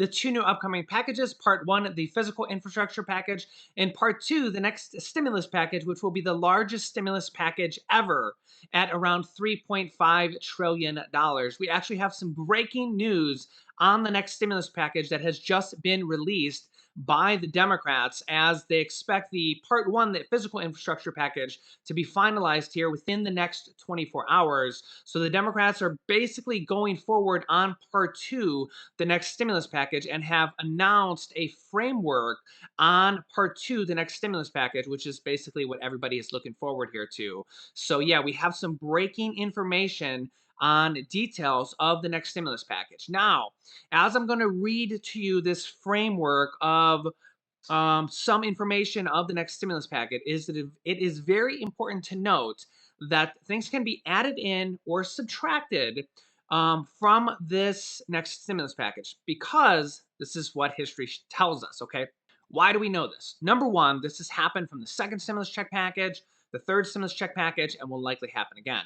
the two new upcoming packages. Part one, the physical infrastructure package, and part two, the next stimulus package, which will be the largest stimulus package ever at around $3.5 trillion. We actually have some breaking news on the next stimulus package that has just been released by the Democrats as they expect the part one, the physical infrastructure package, to be finalized here within the next 24 hours. So the Democrats are basically going forward on part two, the next stimulus package, and have announced a framework on part two, the next stimulus package, which is basically what everybody is looking forward here to. So yeah, we have some breaking information on details of the next stimulus package. Now, as I'm going to read to you this framework of some information of the next stimulus package, is that it is very important to note that things can be added in or subtracted from this next stimulus package because this is what history tells us, okay? Why do we know this? Number one, this has happened from the second stimulus check package, the third stimulus check package, and will likely happen again.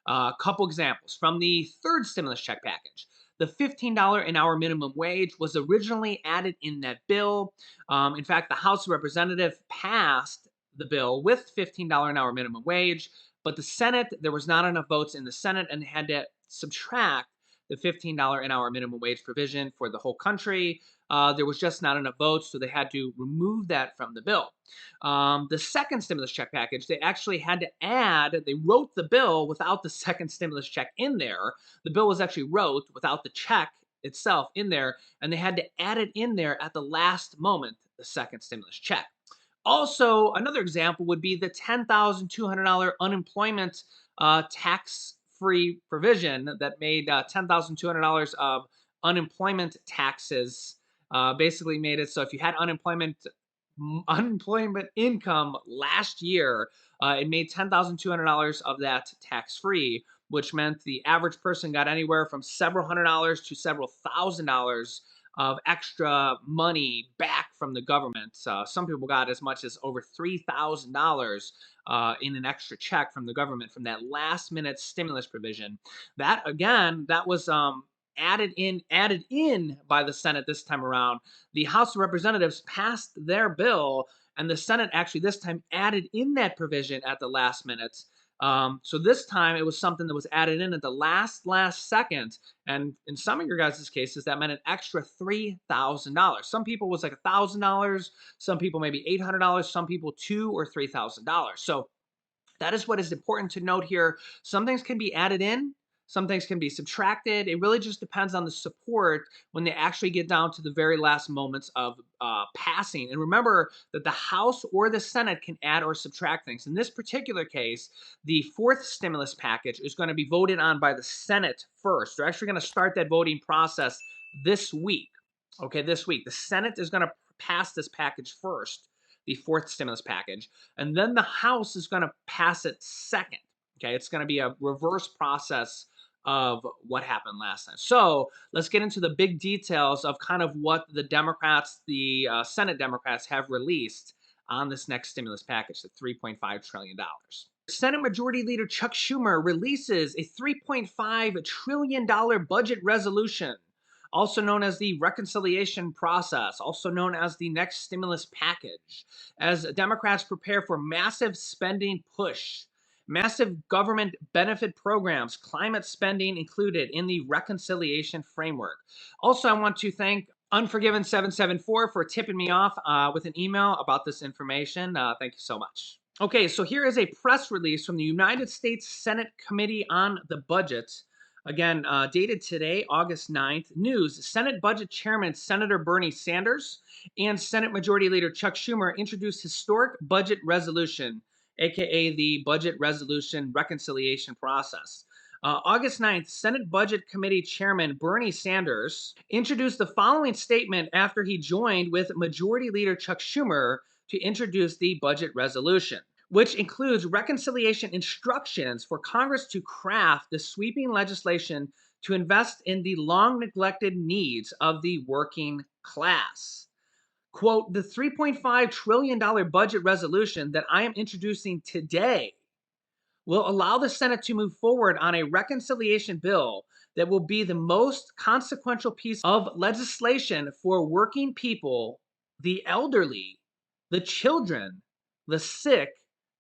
A couple examples from the third stimulus check package. The $15 an hour minimum wage was originally added in that bill. In fact, the House of Representatives passed the bill with $15 an hour minimum wage, but the Senate, there was not enough votes in the Senate and they had to subtract the $15 an hour minimum wage provision for the whole country. There was just not enough votes, so they had to remove that from the bill. The second stimulus check package, they actually had to add, they wrote the bill without the second stimulus check in there. The bill was actually wrote without the check itself in there, and they had to add it in there at the last moment, the second stimulus check. Also, another example would be the $10,200 unemployment tax-free provision that made $10,200 of unemployment taxes. Basically made it so if you had unemployment income last year, it made $10,200 of that tax-free, which meant the average person got anywhere from several $100s to several $1,000s of extra money back from the government. Some people got as much as over $3,000 in an extra check from the government from that last minute stimulus provision. That again, that was added in by the Senate this time around. The House of Representatives passed their bill, and the Senate actually this time added in that provision at the last minute. So this time it was something that was added in at the last second, and in some of your guys' cases that meant an extra $3,000. Some people was like $1,000, some people maybe $800, some people $2,000 or $3,000. So that is what is important to note here. Some things can be added in, some things can be subtracted. It really just depends on the support when they actually get down to the very last moments of passing. And remember that the House or the Senate can add or subtract things. In this particular case, the fourth stimulus package is going to be voted on by the Senate first. They're actually going to start that voting process this week. Okay, this week. The Senate is going to pass this package first, the fourth stimulus package, and then the House is going to pass it second. Okay, it's going to be a reverse process of what happened last time. So let's get into the big details of kind of what the Democrats, the Senate Democrats, have released on this next stimulus package, the $3.5 trillion. Senate Majority Leader Chuck Schumer releases a $3.5 trillion budget resolution, also known as the reconciliation process, also known as the next stimulus package, as Democrats prepare for massive spending push. Massive government benefit programs, climate spending included in the reconciliation framework. Also, I want to thank Unforgiven774 for tipping me off with an email about this information. Thank you so much. Okay, so here is a press release from the United States Senate Committee on the Budget. Again, dated today, August 9th. News: Senate Budget Chairman Senator Bernie Sanders and Senate Majority Leader Chuck Schumer introduced historic budget resolution, aka the Budget Resolution Reconciliation Process. August 9th, Senate Budget Committee Chairman Bernie Sanders introduced the following statement after he joined with Majority Leader Chuck Schumer to introduce the budget resolution, which includes reconciliation instructions for Congress to craft the sweeping legislation to invest in the long neglected needs of the working class. Quote, the $3.5 trillion budget resolution that I am introducing today will allow the Senate to move forward on a reconciliation bill that will be the most consequential piece of legislation for working people, the elderly, the children, the sick,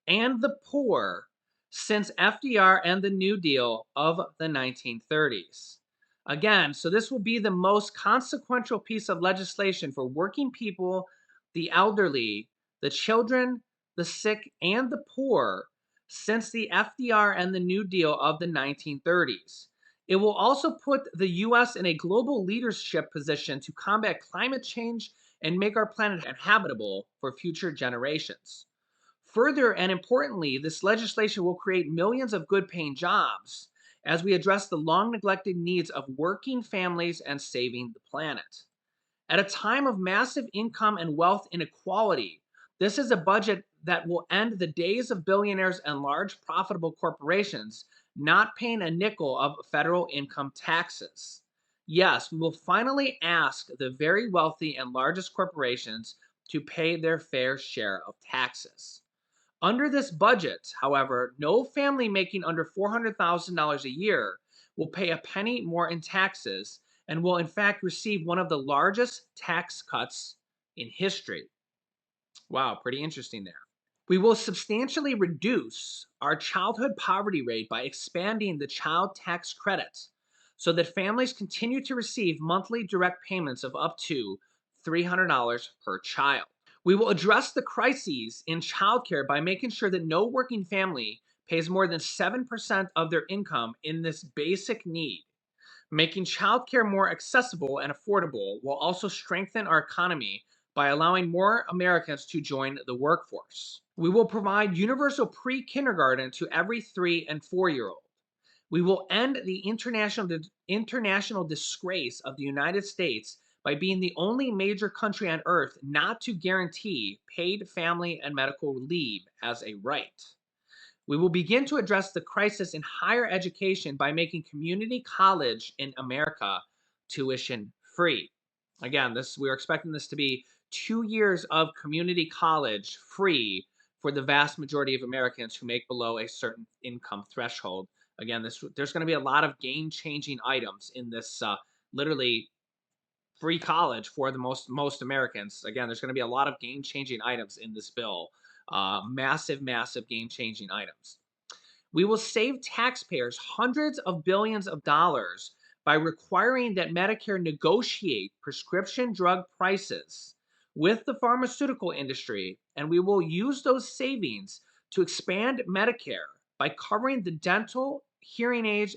and the poor since FDR and the New Deal of the 1930s. Again, so this will be the most consequential piece of legislation for working people, the elderly, the children, the sick, and the poor since the FDR and the New Deal of the 1930s. It will also put the US in a global leadership position to combat climate change and make our planet habitable for future generations. Further and importantly, this legislation will create millions of good paying jobs as we address the long neglected needs of working families and saving the planet. At a time of massive income and wealth inequality, this is a budget that will end the days of billionaires and large profitable corporations not paying a nickel of federal income taxes. Yes, we will finally ask the very wealthy and largest corporations to pay their fair share of taxes. Under this budget, however, no family making under $400,000 a year will pay a penny more in taxes and will, in fact, receive one of the largest tax cuts in history. Wow, pretty interesting there. We will substantially reduce our childhood poverty rate by expanding the child tax credit so that families continue to receive monthly direct payments of up to $300 per child. We will address the crises in childcare by making sure that no working family pays more than 7% of their income in this basic need. Making childcare more accessible and affordable will also strengthen our economy by allowing more Americans to join the workforce. We will provide universal pre kindergarten to every 3 and 4 year old. We will end the international disgrace of the United States by being the only major country on earth not to guarantee paid family and medical leave as a right. We will begin to address the crisis in higher education by making community college in America tuition free. Again, we're expecting this to be 2 years of community college free for the vast majority of Americans who make below a certain income threshold. Again, there's going to be a lot of game-changing items in this literally free college for the most Americans. Again, there's going to be a lot of game-changing items in this bill. Massive game-changing items. We will save taxpayers hundreds of billions of dollars by requiring that Medicare negotiate prescription drug prices with the pharmaceutical industry, and we will use those savings to expand Medicare by covering the dental, hearing aids,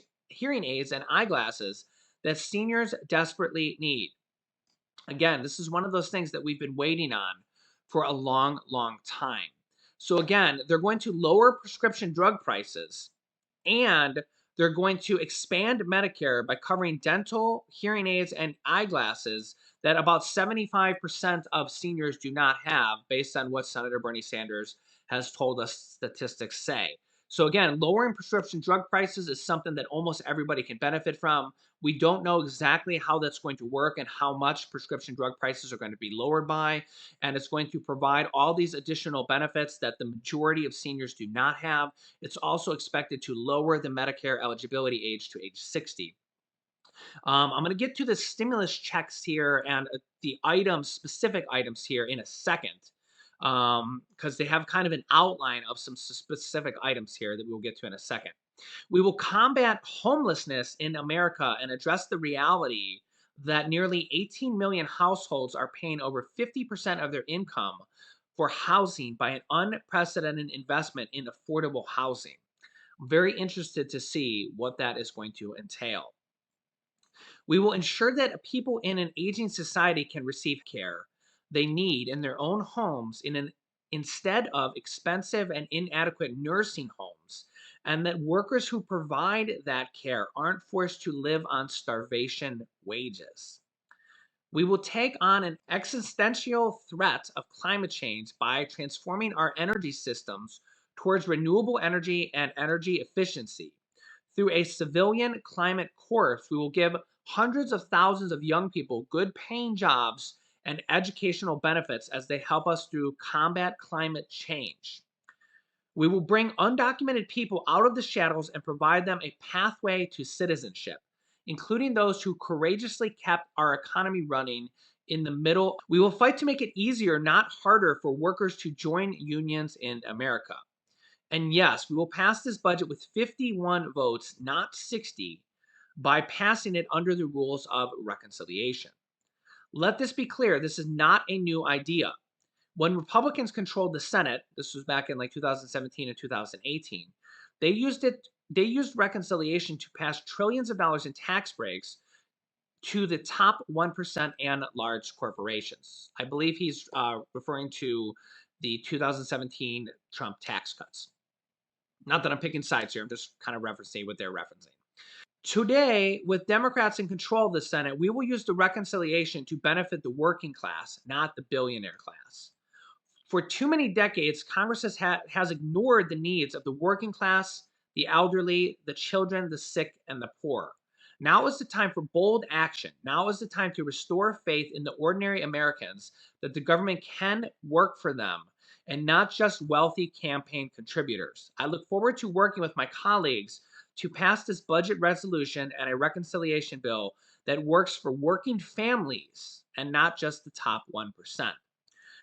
and eyeglasses that seniors desperately need. Again, this is one of those things that we've been waiting on for a long time. So again, they're going to lower prescription drug prices and they're going to expand Medicare by covering dental, hearing aids, and eyeglasses that about 75% of seniors do not have, based on what Senator Bernie Sanders has told us statistics say. So again, lowering prescription drug prices is something that almost everybody can benefit from. We don't know exactly how that's going to work and how much prescription drug prices are going to be lowered by. And it's going to provide all these additional benefits that the majority of seniors do not have. It's also expected to lower the Medicare eligibility age to age 60. I'm going to get to the stimulus checks here and the specific items here in a second, because they have kind of an outline of some specific items here that we'll get to in a second. We will combat homelessness in America and address the reality that nearly 18 million households are paying over 50% of their income for housing by an unprecedented investment in affordable housing. I'm very interested to see what that is going to entail. We will ensure that people in an aging society can receive care they need in their own homes instead of expensive and inadequate nursing homes, and that workers who provide that care aren't forced to live on starvation wages. We will take on an existential threat of climate change by transforming our energy systems towards renewable energy and energy efficiency. Through a civilian climate course, we will give hundreds of thousands of young people good paying jobs and educational benefits as they help us through combat climate change. We will bring undocumented people out of the shadows and provide them a pathway to citizenship. including those who courageously kept our economy running in the middle. We will fight to make it easier, not harder, for workers to join unions in America. And yes, we will pass this budget with 51 votes, not 60, by passing it under the rules of reconciliation. Let this be clear, this is not a new idea. When Republicans controlled the Senate, this was back in like 2017 and 2018, they used reconciliation to pass trillions of dollars in tax breaks to the top 1% and large corporations. I believe he's referring to the 2017 Trump tax cuts. Not that I'm picking sides here, I'm just kind of referencing what they're referencing. Today, with Democrats in control of the Senate, we will use the reconciliation to benefit the working class, not the billionaire class. For too many decades, Congress has ignored the needs of the working class, the elderly, the children, the sick, and the poor. Now is the time for bold action. Now is the time to restore faith in the ordinary Americans that the government can work for them and not just wealthy campaign contributors. I look forward to working with my colleagues to pass this budget resolution and a reconciliation bill that works for working families and not just the top 1%.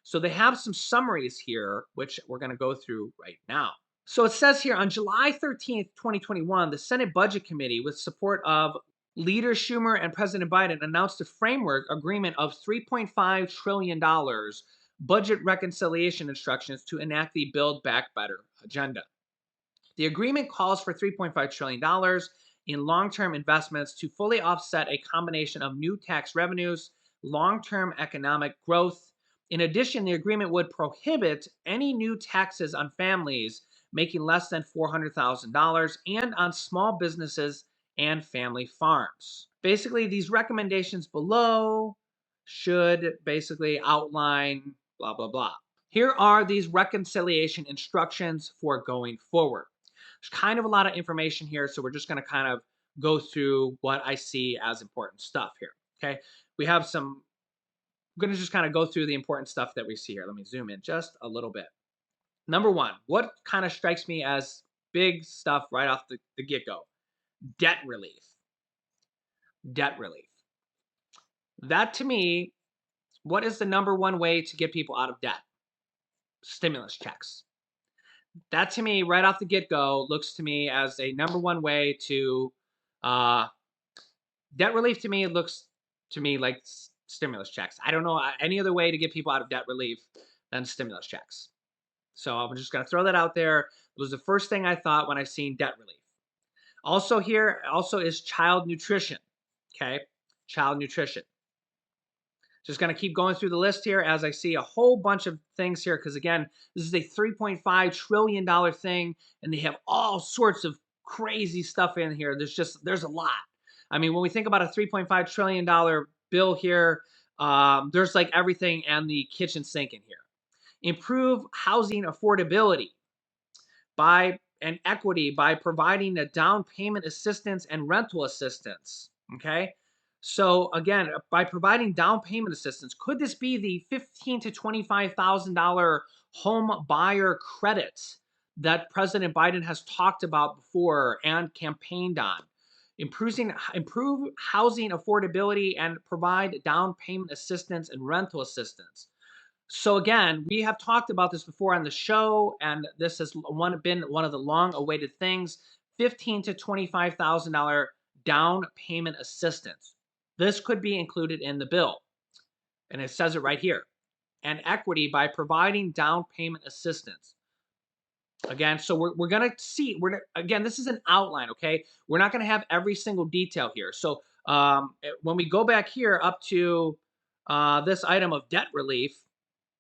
So they have some summaries here, which we're going to go through right now. So it says here on July 13th, 2021, the Senate Budget Committee, with support of Leader Schumer and President Biden, announced a framework agreement of $3.5 trillion budget reconciliation instructions to enact the Build Back Better agenda. The agreement calls for $3.5 trillion in long-term investments to fully offset a combination of new tax revenues, long-term economic growth. In addition, the agreement would prohibit any new taxes on families making less than $400,000 and on small businesses and family farms. Basically, these recommendations below should basically outline blah, blah, blah. Here are these reconciliation instructions for going forward. There's kind of a lot of information here, so we're just going to kind of go through what I see as important stuff here. Okay, we have some. I'm going to just kind of go through the important stuff that we see here. Let me zoom in just a little bit. Number one, what kind of strikes me as big stuff right off the get-go? Debt relief. Debt relief. That to me, what is the number one way to get people out of debt? Stimulus checks. That to me, right off the get-go, looks to me as a number one way to debt relief. To me, it looks to me like stimulus checks. I don't know any other way to get people out of debt relief than stimulus checks. So I'm just going to throw that out there. It was the first thing I thought when I seen debt relief. Also here, also is child nutrition. Okay, child nutrition. Just going to keep going through the list here as I see a whole bunch of things here, because again, this is a $3.5 trillion thing, and they have all sorts of crazy stuff in here. There's a lot. I mean, when we think about a $3.5 trillion bill here, there's like everything and the kitchen sink in here. Improve housing affordability and equity by providing a down payment assistance and rental assistance. Okay. So again, by providing down payment assistance, could this be the $15,000 to $25,000 home buyer credit that President Biden has talked about before and campaigned on? Improve housing affordability and provide down payment assistance and rental assistance. So again, we have talked about this before on the show, and this has been one of the long-awaited things: $15,000 to $25,000 down payment assistance. This could be included in the bill, and it says it right here. And equity by providing down payment assistance. Again, so we're gonna see. Again, this is an outline, okay? We're not gonna have every single detail here. So when we go back here up to this item of debt relief,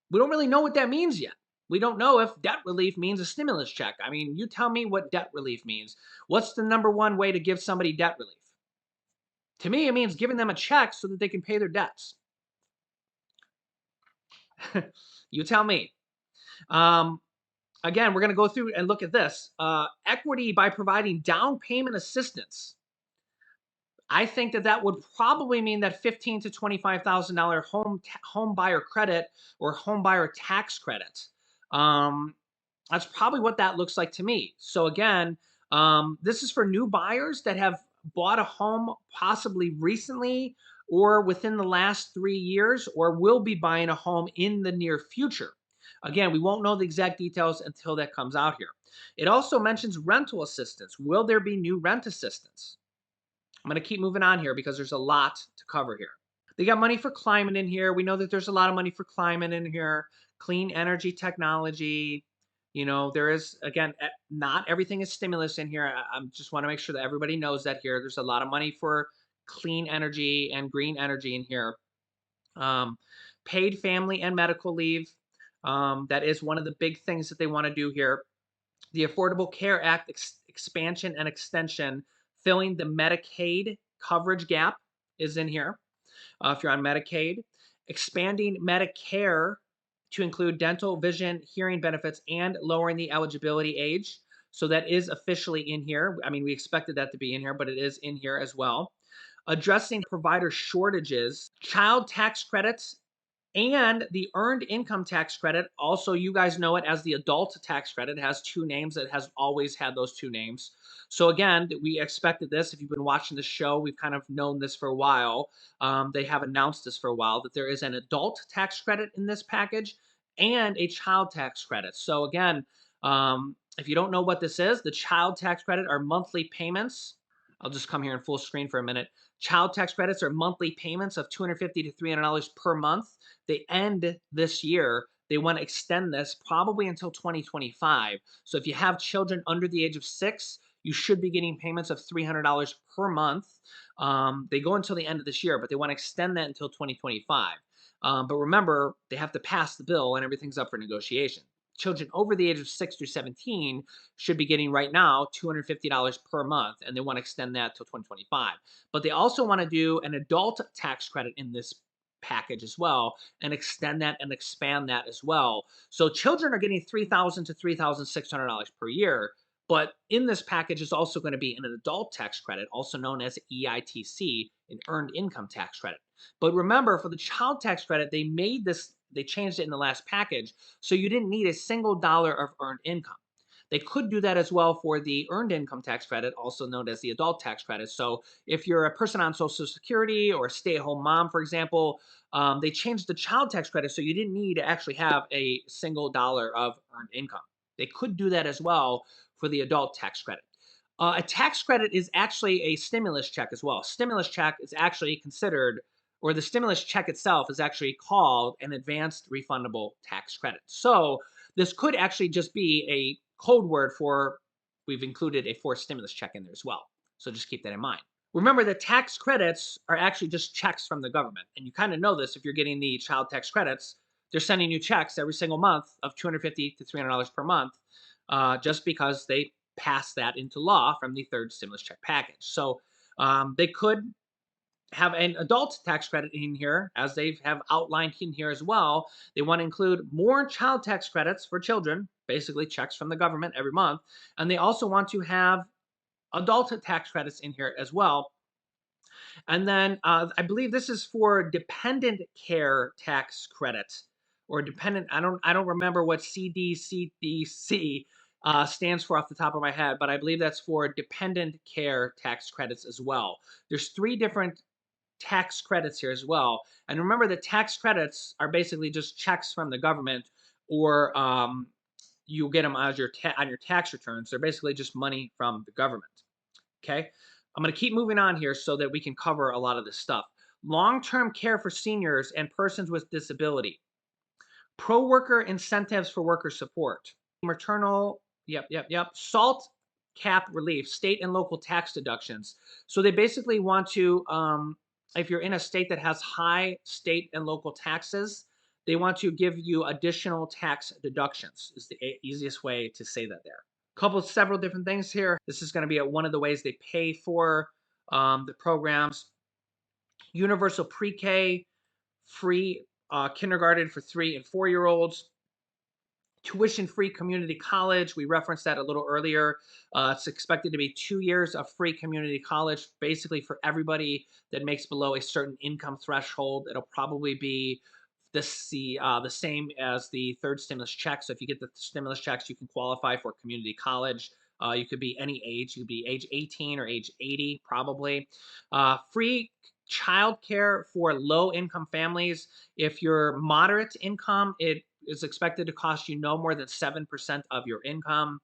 we don't really know what that means yet. We don't know if debt relief means a stimulus check. I mean, you tell me what debt relief means. What's the number one way to give somebody debt relief? To me, it means giving them a check so that they can pay their debts. You tell me. Again, we're going to go through and look at this. Equity by providing down payment assistance. I think that would probably mean that $15,000 to $25,000 home buyer credit or home buyer tax credit. That's probably what that looks like to me. So again, this is for new buyers that have bought a home possibly recently or within the last 3 years, or will be buying a home in the near future. Again, we won't know the exact details until that comes out here. It also mentions rental assistance. Will there be new rent assistance? I'm going to keep moving on here because there's a lot to cover here. They got money for climate in here. We know that there's a lot of money for climate in here, clean energy technology. There is, again, not everything is stimulus in here. I just want to make sure that everybody knows that here. There's a lot of money for clean energy and green energy in here. Um, Paid family and medical leave. That is one of the big things that they want to do here. The Affordable Care Act expansion and extension, filling the Medicaid coverage gap is in here. If you're on Medicaid, expanding Medicare to include dental, vision, hearing benefits, and lowering the eligibility age. So that is officially in here. I mean, we expected that to be in here, but it is in here as well. Addressing provider shortages, child tax credits, and the earned income tax credit. Also, you guys know it as the adult tax credit. It has two names. It has always had those two names. So again, we expected this. If you've been watching the show, we've kind of known this for a while. They have announced this for a while, that there is an adult tax credit in this package and a child tax credit. So again, if you don't know what this is, the child tax credit are monthly payments. I'll just come here in full screen for a minute. Child tax credits are monthly payments of $250 to $300 per month. They end this year. They want to extend this probably until 2025. So if you have children under the age of 6, you should be getting payments of $300 per month. They go until the end of this year, but they want to extend that until 2025. But remember, they have to pass the bill and everything's up for negotiation. Children over the age of 6 through 17 should be getting right now $250 per month, and they want to extend that till 2025. But they also want to do an adult tax credit in this package as well, and extend that and expand that as well. So children are getting $3,000 to $3,600 per year. But in this package is also going to be an adult tax credit, also known as EITC, an earned income tax credit. But remember, for the child tax credit, they changed it in the last package, so you didn't need a single dollar of earned income. They could do that as well for the earned income tax credit, also known as the adult tax credit. So if you're a person on Social Security or a stay-at-home mom, for example, they changed the child tax credit so you didn't need to actually have a single dollar of earned income. They could do that as well for the adult tax credit. A tax credit is actually a stimulus check as well. Stimulus check is actually considered, or the stimulus check itself is actually called an advanced refundable tax credit. So this could actually just be a code word for, we've included a forced stimulus check in there as well. So just keep that in mind. Remember that tax credits are actually just checks from the government. And you kind of know this if you're getting the child tax credits. They're sending you checks every single month of $250 to $300 per month, just because they passed that into law from the third stimulus check package. So they could have an adult tax credit in here, as they have outlined in here as well. They want to include more child tax credits for children, basically checks from the government every month. And they also want to have adult tax credits in here as well. And then I believe this is for dependent care tax credit, or dependent. I don't remember what CDCDC stands for off the top of my head, but I believe that's for dependent care tax credits as well. There's 3 different tax credits here as well. And remember that tax credits are basically just checks from the government, or you get them as on your tax returns. They're basically just money from the government. Okay, I'm going to keep moving on here so that we can cover a lot of this stuff. Long-term care for seniors and persons with disability. Pro-worker incentives for worker support. Maternal, yep. SALT cap relief, state and local tax deductions. So they basically want to, if you're in a state that has high state and local taxes, they want to give you additional tax deductions, is the easiest way to say that there. Several different things here. This is going to be one of the ways they pay for the programs. Universal pre-K, free kindergarten for 3 and 4-year-olds. Tuition-free community college. We referenced that a little earlier. It's expected to be 2 years of free community college, basically for everybody that makes below a certain income threshold. It'll probably be the same as the third stimulus check. So if you get the stimulus checks, you can qualify for community college. You could be any age. You could be age 18 or age 80, probably. Free childcare for low-income families. If you're moderate income, it is expected to cost you no more than 7% of your income.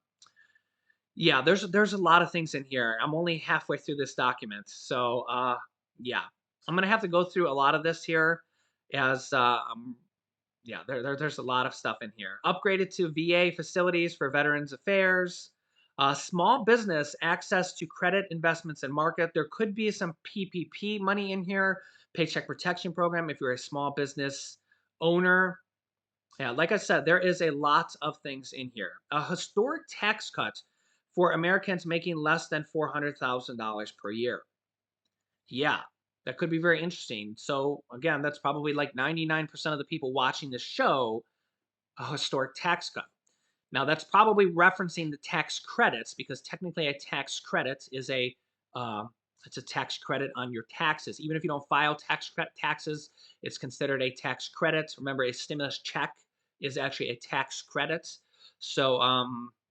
Yeah, there's a lot of things in here. I'm only halfway through this document, so yeah, I'm gonna have to go through a lot of this here, as yeah, there's a lot of stuff in here. Upgraded to VA facilities for Veterans Affairs. Small business access to credit, investments, and market. There could be some PPP money in here. Paycheck Protection Program if you're a small business owner. Yeah, like I said, there is a lot of things in here. A historic tax cut for Americans making less than $400,000 per year. Yeah, that could be very interesting. So, again, that's probably like 99% of the people watching this show, a historic tax cut. Now, that's probably referencing the tax credits because technically a tax credit is uh, it's a tax credit on your taxes. Even if you don't file taxes, it's considered a tax credit. Remember, a stimulus check is actually a tax credit. So,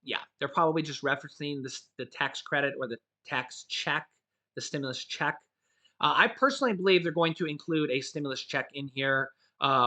yeah, they're probably just referencing the tax credit or the tax check, the stimulus check. I personally believe they're going to include a stimulus check in here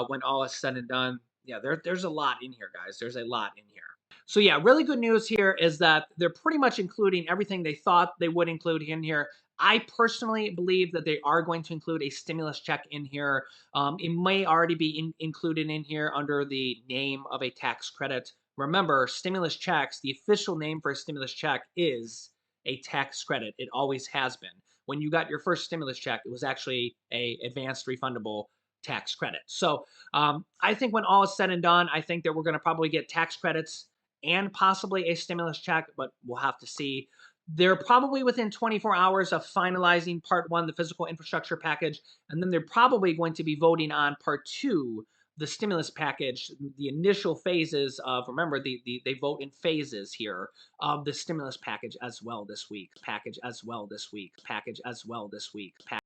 when all is said and done. Yeah, there's a lot in here, guys. There's a lot in here. So yeah, really good news here is that they're pretty much including everything they thought they would include in here. I personally believe that they are going to include a stimulus check in here. It may already be included in here under the name of a tax credit. Remember, stimulus checks, the official name for a stimulus check is a tax credit. It always has been. When you got your first stimulus check, it was actually a advanced refundable tax credit. So I think when all is said and done, I think that we're going to probably get tax credits and possibly a stimulus check, but we'll have to see. They're probably within 24 hours of finalizing part one, the physical infrastructure package, and then they're probably going to be voting on part two, the stimulus package, the initial phases of, remember, they vote in phases here of the stimulus package as well this week, package as well this week, package as well this week, package.